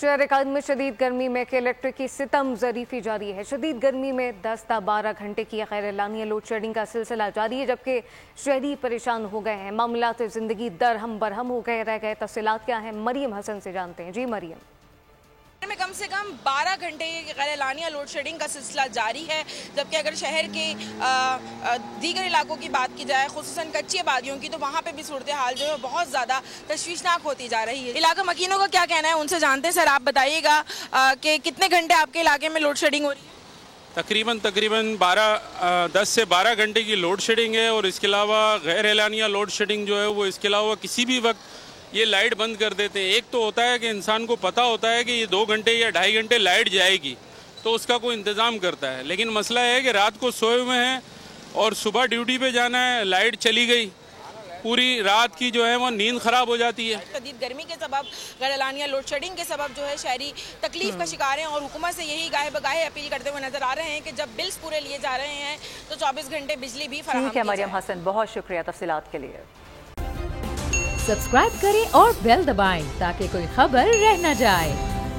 शहर कायद में शदीद गर्मी में के इलेक्ट्रिक की सितम ज़रीफ़ी जारी है। शदीद गर्मी में 10 से 12 घंटे की गैर एलानिया लोड शेडिंग का सिलसिला जारी है, जबकि शहरी परेशान हो गए हैं। मामलात ज़िंदगी दरहम बरहम हो गए रह गए। तफसीलात क्या हैं, मरियम हसन से जानते हैं। जी मरियम। में कम से कम 12 घंटे गैर एलानिया लोड शेडिंग का सिलसिला जारी है, जबकि अगर शहर के दीगर इलाकों की बात की जाए, खुसूसन कच्ची आबादियों की, तो वहाँ पे भी सूरत हाल जो है बहुत ज़्यादा तशवीशनाक होती जा रही है। इलाका मकीनों का क्या कहना है, उनसे जानते हैं। सर, आप बताइएगा कि कितने घंटे आपके इलाके में लोड शेडिंग हो रही है? तकरीबन 10 से 12 घंटे की लोड शेडिंग है, और इसके अलावा गैर एलानिया लोड शेडिंग जो है वो इसके अलावा किसी भी वक्त ये लाइट बंद कर देते हैं। एक तो होता है कि इंसान को पता होता है कि ये 2 घंटे या 2.5 घंटे लाइट जाएगी, तो उसका कोई इंतज़ाम करता है। लेकिन मसला है कि रात को सोए हुए हैं और सुबह ड्यूटी पे जाना है, लाइट चली गई, पूरी रात की जो है वो नींद ख़राब हो जाती है। शदीद गर्मी के सबब, गैर एलानिया लोड शेडिंग के सबब जो है शहरी तकलीफ का शिकार हैं, और हुकूमत से यही गाहे बगाहे अपील करते हुए नजर आ रहे हैं कि जब बिल्स पूरे लिए जा रहे हैं तो 24 घंटे बिजली भी फराहम की जाए। मरियम हसन, बहुत शुक्रिया तफसीलात के लिए। सब्सक्राइब करें और बेल दबाएं ताकि कोई खबर रह न जाए।